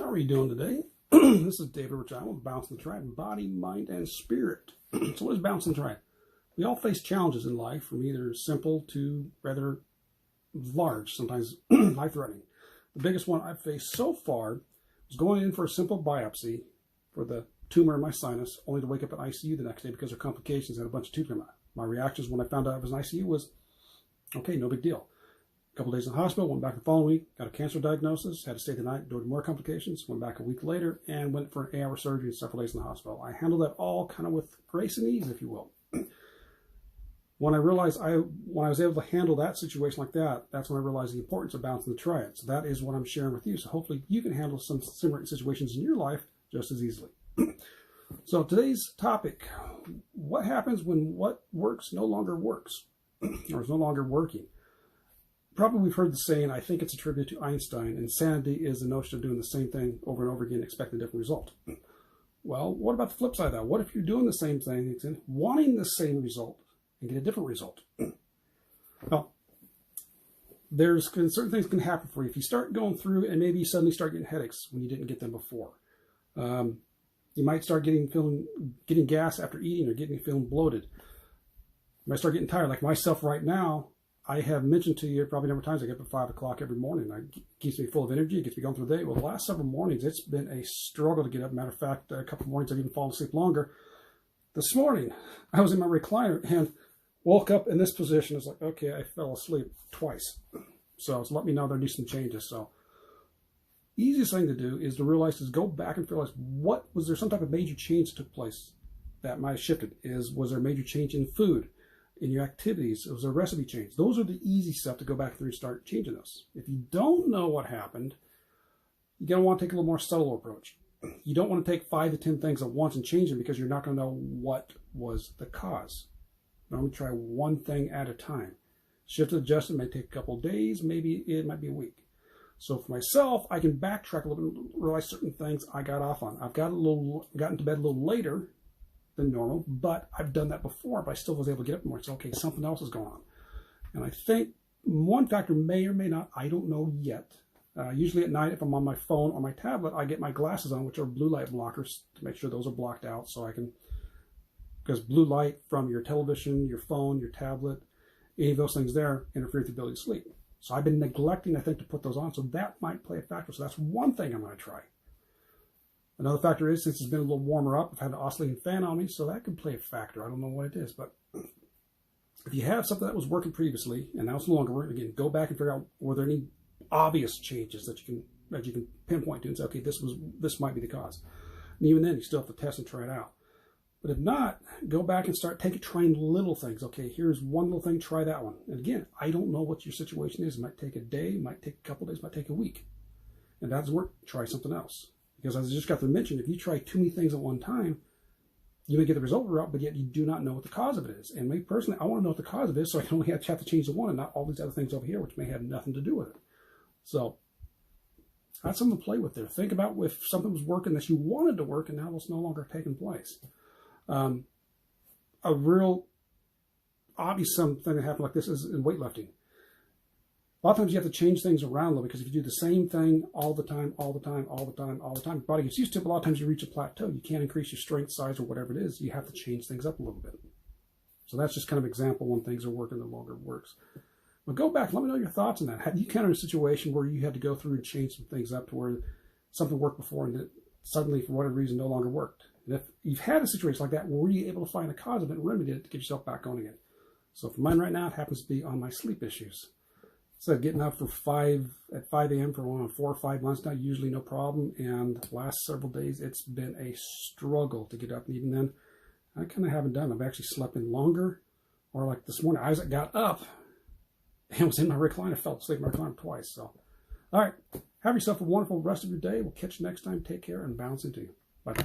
How are you doing today? This is David Rich. I'm Bouncing the Tribe, body, mind, and spirit. So what is Bouncing the Tribe? We all face challenges in life, from either simple to rather large, sometimes life-threatening. The biggest one I've faced so far was going in for a simple biopsy for the tumor in my sinus, only to wake up in ICU the next day because of complications and a bunch of tubes came out. My reactions when I found out I was in ICU was, okay, no big deal. A couple days in the hospital, went back the following week, got a cancer diagnosis, had to stay the night due to more complications, went back a week later, and went for an 8-hour surgery and several days in the hospital. I handled that all kind of with grace and ease, if you will. When I realized when I was able to handle that situation like that, that's when I realized the importance of bouncing the triad. So that is what I'm sharing with you. So hopefully you can handle some similar situations in your life just as easily. So today's topic, what happens when what works no longer works or is no longer working? Probably we've heard the saying, I think it's attributed to Einstein, insanity is the notion of doing the same thing over and over again, expecting a different result. Well, what about the flip side of that? What if you're doing the same thing, wanting the same result, and get a different result? Well, certain things can happen for you. If you start going through and maybe you suddenly start getting headaches when you didn't get them before. You might start getting gas after eating or feeling bloated. You might start getting tired. Like myself right now, I have mentioned to you probably a number of times, I get up at 5 o'clock every morning. It keeps me full of energy. It gets me going through the day. Well, the last several mornings, it's been a struggle to get up. Matter of fact, a couple of mornings I've even fallen asleep longer. This morning, I was in my recliner and woke up in this position. It's like, okay, I fell asleep twice. So it's let me know there need some changes. So easiest thing to do is to realize, is go back and realize, was there some type of major change that took place that might have shifted? Was there a major change in food, in your activities? Was there a recipe change? Those are the easy stuff to go back through and start changing those. If you don't know what happened, you're going to want to take a little more subtle approach. You don't want to take 5 to 10 things at once and change them because you're not going to know what was the cause. Normally try one thing at a time. Shift and adjust, it may take a couple of days, maybe it might be a week. So for myself, I can backtrack a little bit and realize certain things I got off on. I've gotten to bed a little later than normal, but I've done that before, but I still was able to get up more. So, okay, something else is going on. And I think one factor may or may not, I don't know yet. Usually at night, if I'm on my phone or my tablet, I get my glasses on, which are blue light blockers, to make sure those are blocked out so I can, because blue light from your television, your phone, your tablet, any of those things there interfere with the ability to sleep. So I've been neglecting, I think, to put those on. So that might play a factor. So that's one thing I'm going to try. Another factor is, since it's been a little warmer up, I've had an oscillating fan on me, so that could play a factor. I don't know what it is, but if you have something that was working previously and now it's no longer working, again, go back and figure out, were there any obvious changes that you can pinpoint to and say, okay, this might be the cause. And even then, you still have to test and try it out. But if not, go back and start trying little things. Okay, here's one little thing, try that one. And again, I don't know what your situation is. It might take a day, it might take a couple of days, it might take a week. And that doesn't work, try something else. Because as I just got to mention, if you try too many things at one time, you may get the result right, but yet you do not know what the cause of it is. And me personally, I want to know what the cause of it is, so I can only have to change the one and not all these other things over here, which may have nothing to do with it. So that's something to play with there. Think about if something was working that you wanted to work and now it's no longer taking place. A real obvious something that happened like this is in weightlifting. A lot of times you have to change things around though, because if you do the same thing all the time, your body gets used to it, but a lot of times you reach a plateau. You can't increase your strength, size, or whatever it is. You have to change things up a little bit. So that's just kind of an example when things are working no longer works. But go back, let me know your thoughts on that. Have you kind of a situation where you had to go through and change some things up to where something worked before and it suddenly, for whatever reason, no longer worked? And if you've had a situation like that, were you able to find the cause of it and remedy it to get yourself back on again? So for mine right now, it happens to be on my sleep issues. So getting up at 5 a.m. for 4 or 5 months now, usually no problem. And the last several days, it's been a struggle to get up. And even then, I kind of haven't done. I've actually slept in longer. Or like this morning, I got up and was in my recliner, fell asleep in my recliner twice. So, all right, have yourself a wonderful rest of your day. We'll catch you next time. Take care and bounce into you. Bye.